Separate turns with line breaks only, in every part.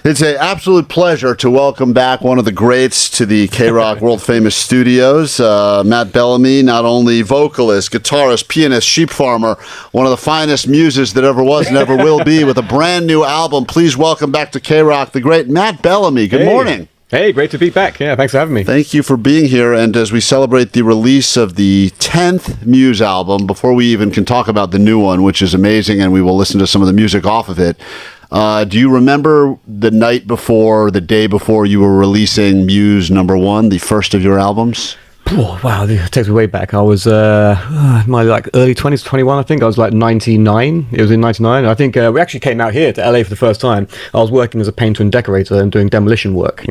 It's an absolute pleasure to welcome back one of the greats to the Kroq world-famous studios, Matt Bellamy, not only vocalist, guitarist, pianist, sheep farmer, one of the finest muses that ever was and ever will be, with a brand new album. Please welcome back to Kroq the great Matt Bellamy. Good morning.
Hey, great to be back. Yeah, thanks for having me.
Thank you for being here. And as we celebrate the release of the 10th Muse album, before we even can talk about the new one, which is amazing, and we will listen to some of the music off of it, do you remember the night before, the day before you were releasing Muse #1, the first of your albums?
Oh, wow, it takes me way back. I was my early 20s, 21, I think. I was 99. It was in 99. I think we actually came out here to LA for the first time. I was working as a painter and decorator and doing demolition work,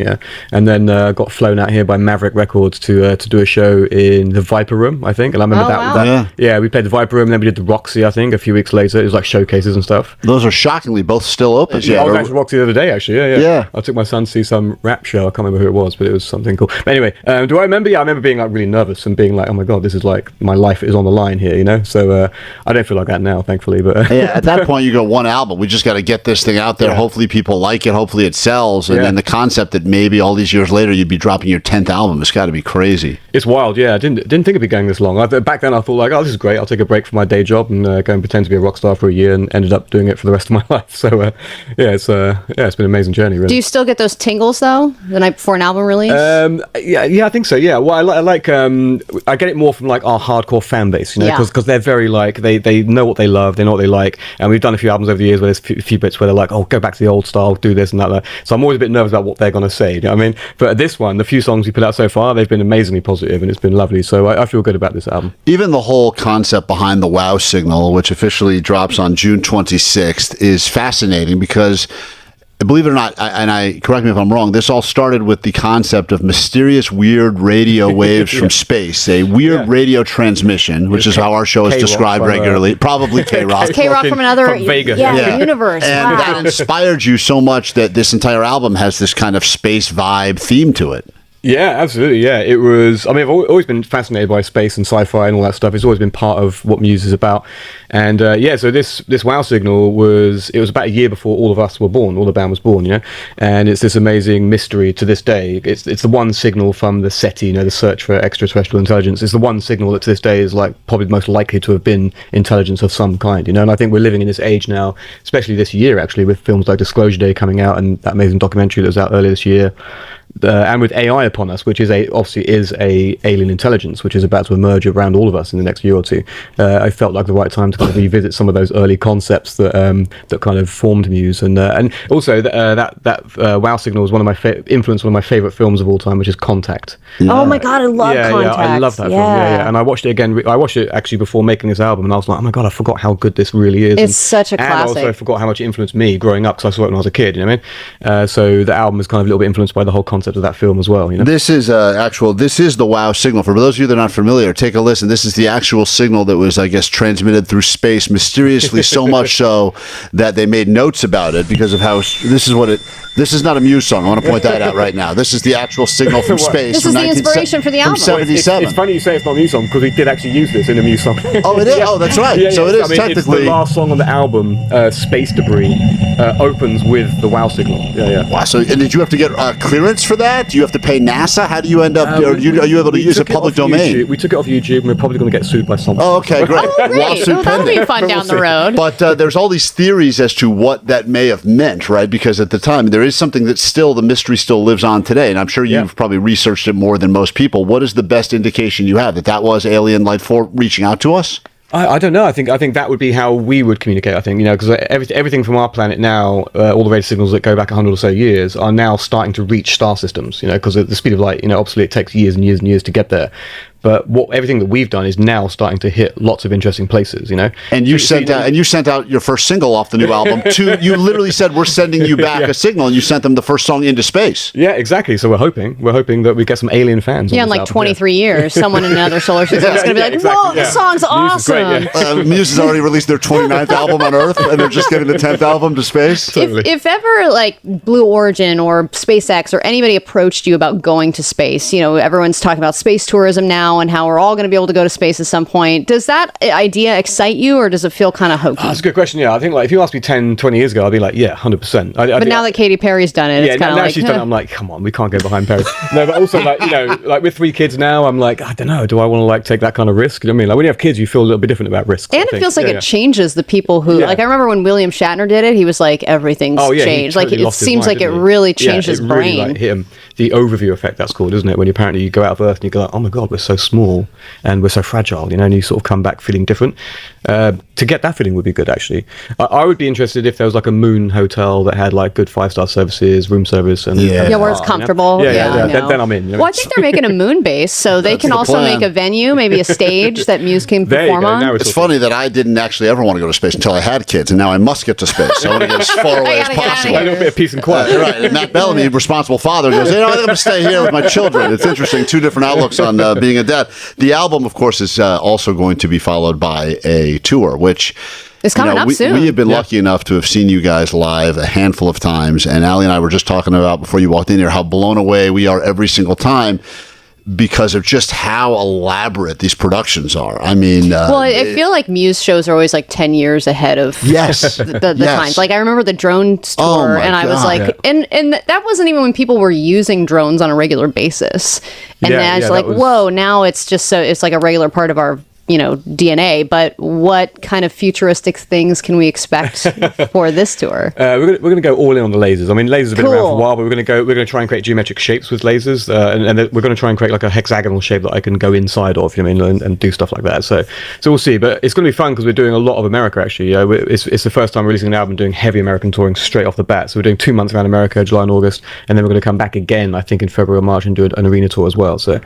and then got flown out here by Maverick Records to do a show in the Viper Room, I think. And I remember we played the Viper Room, and then we did the Roxy, I think, a few weeks later. It was like showcases and stuff.
Those are shockingly both still open.
I was actually Roxy the other day, actually. Yeah. I took my son to see some rap show. I can't remember who it was, but it was something cool. But anyway, do I remember? Yeah, I remember being really nervous and being like, oh my god, this is like my life is on the line here, so I don't feel like that now, thankfully. But
yeah, at that point you go, one album, we just got to get this thing out there. Hopefully people like it, hopefully it sells, and then the concept that maybe all these years later you'd be dropping your 10th album, it's got to be crazy.
It's wild. I didn't think it'd be going this long. Back then I thought like, oh, this is great, I'll take a break from my day job and go and pretend to be a rock star for a year, and ended up doing it for the rest of my life. So it's been an amazing journey, really.
Do you still get those tingles though the night before an album release?
Yeah, I think so. Yeah, well, I like I get it more from like our hardcore fan base, because they're very like they know what they love, they know what they like, and we've done a few albums over the years where there's a few bits where they're like, oh, go back to the old style, do this and that. So I'm always a bit nervous about what they're going to say, you know what I mean? But this one, the few songs we put out so far, they've been amazingly positive, and it's been lovely. So I feel good about this album.
Even the whole concept behind the WOW signal, which officially drops on June 26th, is fascinating because, believe it or not, and correct me if I'm wrong, this all started with the concept of mysterious, weird radio waves from space, a weird radio transmission, which is how our show is described regularly. Probably Kroq.
Kroq from another
Vega.
universe.
And that inspired you so much that this entire album has this kind of space vibe theme to it.
Yeah, absolutely. Yeah, it was. I mean, I've always been fascinated by space and sci-fi and all that stuff. It's always been part of what Muse is about. And so this WOW signal was about a year before all of us were born. All the band was born, and it's this amazing mystery to this day. It's the one signal from the SETI, the search for extraterrestrial intelligence. It's the one signal that to this day is like probably most likely to have been intelligence of some kind, And I think we're living in this age now, especially this year actually, with films like Disclosure Day coming out and that amazing documentary that was out earlier this year. And with AI upon us, which is obviously a alien intelligence, which is about to emerge around all of us in the next year or two, I felt like the right time to kind of revisit some of those early concepts that kind of formed Muse, and also that WOW signal was influenced one of my favorite films of all time, which is Contact.
Oh my god, I love Contact.
Yeah, I love that film. Yeah, and I watched it again. I watched it actually before making this album, and I was like, oh my god, I forgot how good this really is.
It's such a classic.
And I also forgot how much it influenced me growing up, because I saw it when I was a kid. You know what I mean? So the album is kind of a little bit influenced by the whole concept of that film as well.
This is this is the WOW signal. For those of you that are not familiar, take a listen. This is the actual signal that was, I guess, transmitted through space mysteriously, so much so that they made notes about it because of how this is not a Muse song. I want to point that out right now. This is the actual signal from space.
This is the inspiration for the album.
From 77.
It's funny you say it's not a Muse song, because we did actually use this in a Muse song.
Oh, it is? Oh, that's right. So it is technically...
It's the last song on the album, Space Debris, opens with the WOW signal. Yeah.
Wow, so, and did you have to get clearance for that? Do you have to pay NASA? How do you end up... are you able to use a public domain?
We took it off YouTube, and we're probably going to get sued by someone.
Oh, okay, great.
Oh, great.
Lawsuit
that'll be fun down the road.
But there's all these theories as to what that may have meant, right? Because at the time, there is something that still, the mystery still lives on today, and I'm sure you've probably researched it more than most people. What is the best indication you have that was alien life force reaching out to us?
I don't know. I think that would be how we would communicate. I think because everything from our planet now, all the radio signals that go back 100 or so years are now starting to reach star systems. Because at the speed of light, obviously it takes years and years and years to get there. But everything that we've done is now starting to hit lots of interesting places,
And you sent out your first single off the new album. You literally said, "We're sending you back a signal," and you sent them the first song into space.
Yeah, exactly. So we're hoping that we get some alien fans.
Yeah, in like 23 years, someone in another solar system is going to be like, "Whoa, this song's awesome!"
Muse has already released their 29th album on Earth, and they're just getting the 10th album to space.
Totally.
If ever like Blue Origin or SpaceX or anybody approached you about going to space, everyone's talking about space tourism now. now and how we're all going to be able to go to space at some point. Does that idea excite you, or does it feel kind of hokey?
That's a good question. Yeah, I think like if you asked me 10, 20 years ago, I'd be like, yeah, 100%.
But now that Katy Perry's done it,
yeah,
it's kind of
now
like,
she's done it, I'm like, come on, we can't go behind Perry. No, but also like, you know, like with 3 kids now, I'm like, I don't know, do I want to like take that kind of risk? You know what I mean? Like when you have kids, you feel a little bit different about risks.
And it feels like it changes the people who, like I remember when William Shatner did it, he was like, everything's changed. Like it seems like it really changed his brain.
Really, like, hit him. The overview effect, that's called, isn't it? When apparently you go out of Earth and you go like, oh my God, we're so small and we're so fragile, you know, and you sort of come back feeling different. To get that feeling would be good, actually. I would be interested if there was like a moon hotel that had like good 5-star services, room service, and
where it's comfortable.
You know? Then I'm in. You know?
Well, I think they're making a moon base, so they can also make a venue, maybe a stage that Muse can perform on.
It's funny that I didn't actually ever want to go to space until I had kids, and now I must get to space. So I want to get as far away as possible.
A little bit of peace and quiet.
Right. And Matt Bellamy, responsible father, goes, I think I'm going to stay here with my children. It's interesting. 2 different outlooks on being a dad. The album, of course, is also going to be followed by a tour, which
it's coming up soon.
We have been lucky enough to have seen you guys live a handful of times. And Allie and I were just talking about before you walked in here how blown away we are every single time because of just how elaborate these productions are. I mean...
well, I feel like Muse shows are always like 10 years ahead of the times. Like, I remember the drone tour, and I was like... And that wasn't even when people were using drones on a regular basis. And then it's like, whoa, now it's just so... It's like a regular part of our DNA, but what kind of futuristic things can we expect for this tour?
We're going to go all in on the lasers. I mean, lasers have been around for a while, but we're going to try and create geometric shapes with lasers, and we're going to try and create like a hexagonal shape that I can go inside of, you know what I mean, and do stuff like that. So we'll see, but it's going to be fun because we're doing a lot of America actually. It's the first time releasing an album doing heavy American touring straight off the bat. So we're doing 2 months around America, July and August, and then we're going to come back again, I think in February or March, and do an arena tour as well. So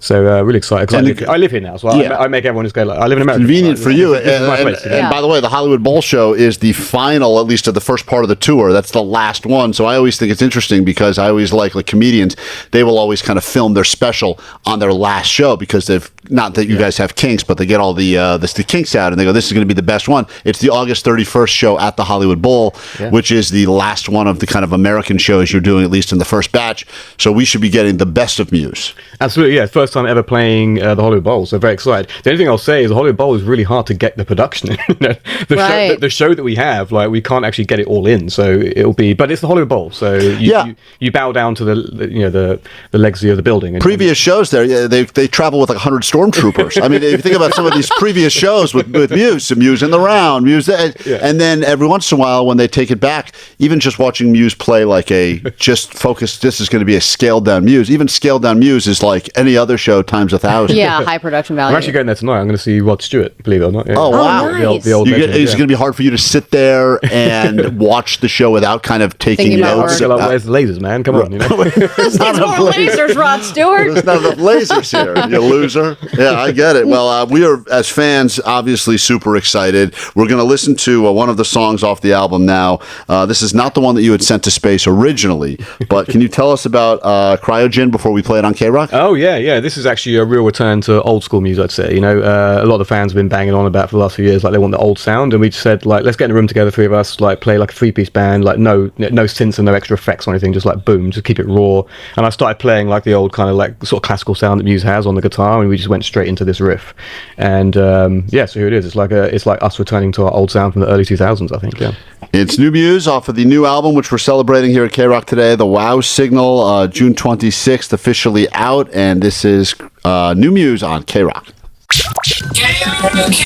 really excited because I live here now, so I make everyone just go like, I live in America.
Convenient for you. And by the way, the Hollywood Bowl show is the final, at least of the first part of the tour. That's the last one. So I always think it's interesting because I always like comedians, they will always kind of film their special on their last show because they've, not that you guys have kinks, but they get all the kinks out and they go, this is going to be the best one. It's the August 31st show at the Hollywood Bowl, which is the last one of the kind of American shows you're doing, at least in the first batch. So we should be getting the best of Muse.
Absolutely, yeah. First time ever playing the Hollywood Bowl, so very excited. The only thing I'll say is the Hollywood Bowl is really hard to get the production in. The show that we have, like we can't actually get it all in, so it'll be. But it's the Hollywood Bowl, so you bow down to the legacy of the building.
Previous shows there, they travel with like 100 stormtroopers. I mean, if you think about some of these previous shows with Muse in the round, Muse, and then every once in a while when they take it back, even just watching Muse play like a just focused. This is going to be a scaled down Muse. Even scaled down Muse is like any other show times 1,000.
Yeah, high production value.
I'm actually going there tonight. I'm going to see Rod Stewart, believe it or not. Yeah.
Oh, wow.
Nice.
The old legend,
it's going to be hard for you to sit there and watch the show without kind of taking notes.
Where's the lasers, man? Come on.
There's not enough lasers, Rod Stewart.
There's not enough lasers here, you loser. Yeah, I get it. Well, we are, as fans, obviously super excited. We're going to listen to one of the songs off the album now. This is not the one that you had sent to space originally, but can you tell us about Cryogen before we play it on Kroq?
Oh, yeah. This is actually a real return to old school music, I'd say. A lot of the fans have been banging on about for the last few years, like they want the old sound, and we just said, like, let's get in a room together, 3 of us, like play like a 3-piece band, like no synths and no extra effects or anything, just like boom, just keep it raw. And I started playing like the old kind of like sort of classical sound that Muse has on the guitar, and we just went straight into this riff. And so here it is. It's like us returning to our old sound from the early 2000s, I think. Yeah.
It's new Muse off of the new album, which we're celebrating here at Kroq today, the Wow Signal, June 26th, officially out, and this is new Muse on Kroq.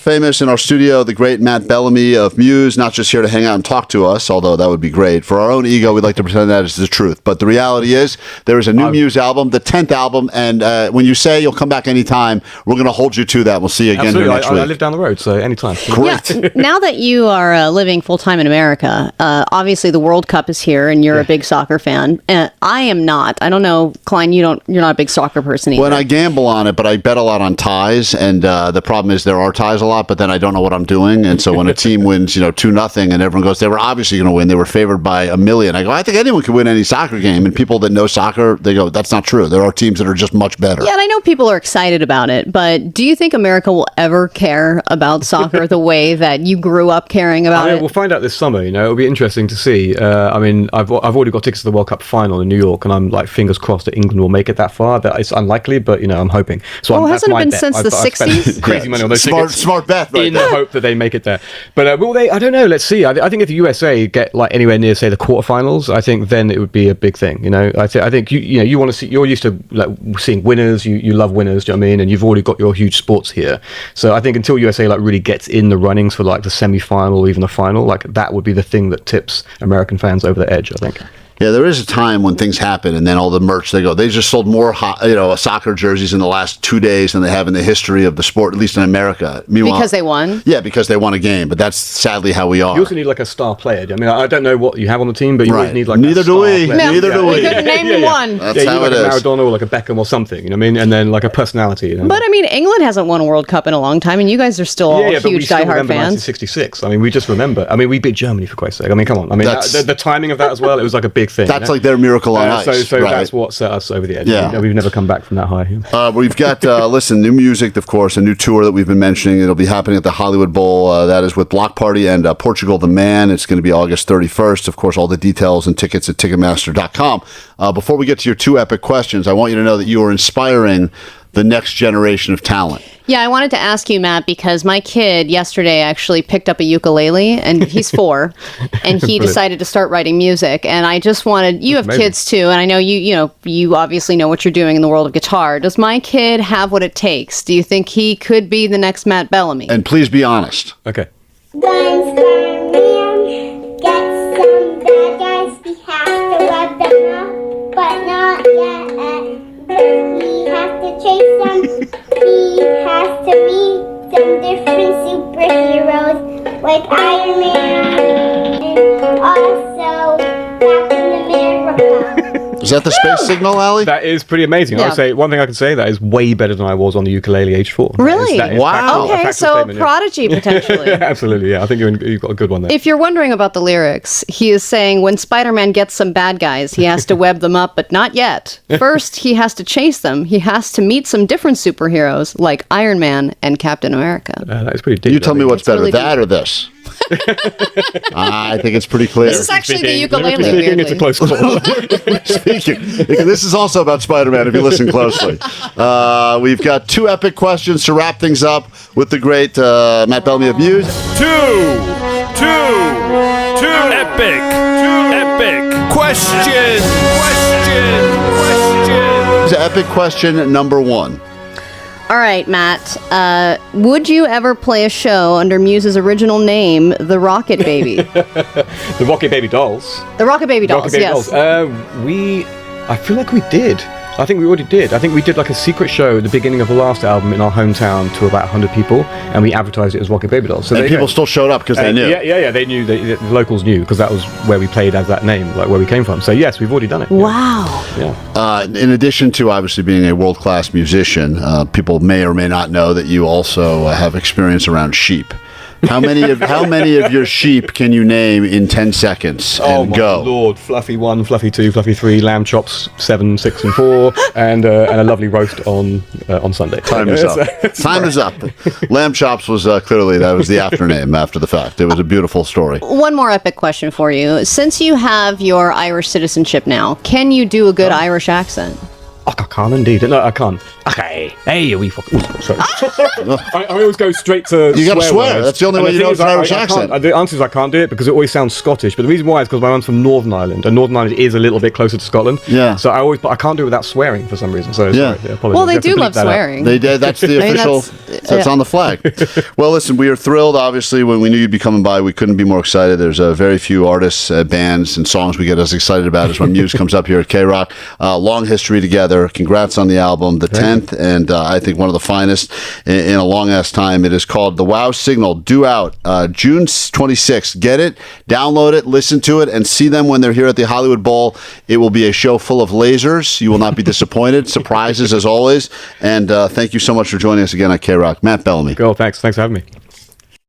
Famous in our studio, the great Matt Bellamy of Muse, not just here to hang out and talk to us, although that would be great. For our own ego, we'd like to pretend that is the truth. But the reality is, there is a new Muse album, the 10th album, and when you say you'll come back anytime, we're going to hold you to that. We'll see you again here next week.
I live down the road, so anytime.
Great. Yeah, now that you are living full-time in America, obviously the World Cup is here, and you're a big soccer fan. I am not. I don't know, Klein, you're not a big soccer person either.
Well, I gamble on it, but I bet a lot on ties, and And the problem is there are ties a lot, but then I don't know what I'm doing. And so when a team wins, 2-0, and everyone goes, they were obviously going to win. They were favored by 1,000,000. I go, I think anyone can win any soccer game. And people that know soccer, they go, that's not true. There are teams that are just much better.
Yeah, and I know people are excited about it, but do you think America will ever care about soccer the way that you grew up caring about it?
We'll find out this summer. It'll be interesting to see. I've already got tickets to the World Cup final in New York, and I'm like fingers crossed that England will make it that far. That it's unlikely, but I'm hoping. So
hasn't it been since the 60s?
Crazy money on those tickets.
Smart bet, right?
In the hope that they make it there. But will they? I don't know. Let's see. I think if the USA get like anywhere near, say, the quarterfinals, I think then it would be a big thing. I think you want to see. You're used to like seeing winners. You love winners. Do you know what I mean? And you've already got your huge sports here. So I think until USA like really gets in the runnings for like the semi-final or even the final, like that would be the thing that tips American fans over the edge, I think.
Yeah, there is a time when things happen, and then all the merch, they just sold more soccer jerseys in the last 2 days than they have in the history of the sport, at least in America. Meanwhile,
because they won?
Yeah, because they won a game, but that's sadly how we are.
You also need like a star player. I mean, I don't know what you have on the team, but you always need like
Neither
a star
do we.
player.
Neither do we.
We couldn't name one.
That's how
like
it is.
Maradona or like a Beckham or something, you know what I mean? And then like a personality.
But I mean, England hasn't won a World Cup in a long time, and you guys are still all
but we
huge
still
diehard
remember
fans.
1966. I mean, we just remember. I mean, we beat Germany, for Christ's sake. I mean, come on. I mean, the timing of that as well, it was like a big thing.
That's like their miracle on ice.
So
right.
that's what set us over the edge.
Yeah.
We've never come back from that high.
We've got, new music, of course, a new tour that we've been mentioning. It'll be happening at the Hollywood Bowl. That is with Block Party and Portugal the Man. It's going to be August 31st. Of course, all the details and tickets at Ticketmaster.com. Before we get to your two epic questions, I want you to know that you are inspiring the next generation of talent.
Yeah, I wanted to ask you, Matt, because my kid yesterday actually picked up a ukulele, and he's 4, and he decided to start writing music. And I just wanted, you have kids too, and I know you obviously know what you're doing in the world of guitar. Does my kid have what it takes? Do you think he could be the next Matt Bellamy?
And please be honest.
Okay.
Guns, man, get some bad guys. We have to let them know, but not yet. We have to chase them. He has to be some different superheroes, like Iron Man, and also Captain America.
Is that the space signal, Allie?
That is pretty amazing.
Yeah.
I would say one thing I can say that is way better than I was on the ukulele age 4.
Really?
Wow.
Okay, so prodigy potentially.
Absolutely, yeah. I think you've got a good one there.
If you're wondering about the lyrics, he is saying when Spider-Man gets some bad guys, he has to web them up, but not yet. First, he has to chase them. He has to meet some different superheroes like Iron Man and Captain America.
That is pretty deep.
You tell me what's better,
really
that or this? I think it's pretty clear.
This is actually the ukulele.
Speaking, it's a close call.
This is also about Spider-Man, if you listen closely. We've got two epic questions to wrap things up with the great Matt Bellamy of Muse.
Two epic questions.
Epic question number 1.
All right, Matt. Would you ever play a show under Muse's original name, The Rocket Baby?
The Rocket Baby Dolls.
The Rocket Baby Dolls, yes.
I feel like we did. I think we already did. I think we did like a secret show at the beginning of the last album in our hometown to about 100 people, and we advertised it as Rocket Baby Dolls. So
And people still showed up because they knew.
Yeah. They knew. The locals knew because that was where we played as that name, like where we came from. So yes, we've already done it.
Wow.
Yeah.
In addition to obviously being a world-class musician, people may or may not know that you also have experience around sheep. How many of your sheep can you name in 10 seconds
Oh
and
my
go?
Lord! Fluffy 1, Fluffy 2, Fluffy 3, lamb chops 7, 6, and 4, and a lovely roast on Sunday.
Time is up. Time is up. Lamb chops was clearly that was the after-name after the fact. It was a beautiful story.
One more epic question for you. Since you have your Irish citizenship now, can you do a good Irish accent?
I can't indeed. No, I can't. Okay. Hey, we fucking. Sorry. I always go straight to.
You gotta swear.
words.
That's the only
And
way you know
thing
it's
is,
an Irish
I can't-
accent.
The answer is I can't do it because it always sounds Scottish. But the reason why is because my mum's from Northern Ireland, and Northern Ireland is a little bit closer to Scotland.
Yeah.
So I can't do it without swearing for some reason. So
Yeah.
sorry, apologies.
Well,
You
they
have to
do
bleep
love
that out.
swearing.
They did. That's the
I mean,
official. That's on the flag. Well, listen, we are thrilled. Obviously, when we knew you'd be coming by, we couldn't be more excited. There's very few artists, bands, and songs we get as excited about as when Muse comes up here at Kroq. Long history together. Congratulations. congrats on the album, the 10th, and I think one of the finest in a long-ass time. It is called The Wow Signal, due out June 26th. Get it, download it, listen to it, and see them when they're here at the Hollywood Bowl. It will be a show full of lasers. You will not be disappointed. Surprises, as always. And thank you so much for joining us again on Kroq. Matt Bellamy.
Cool, thanks for having me.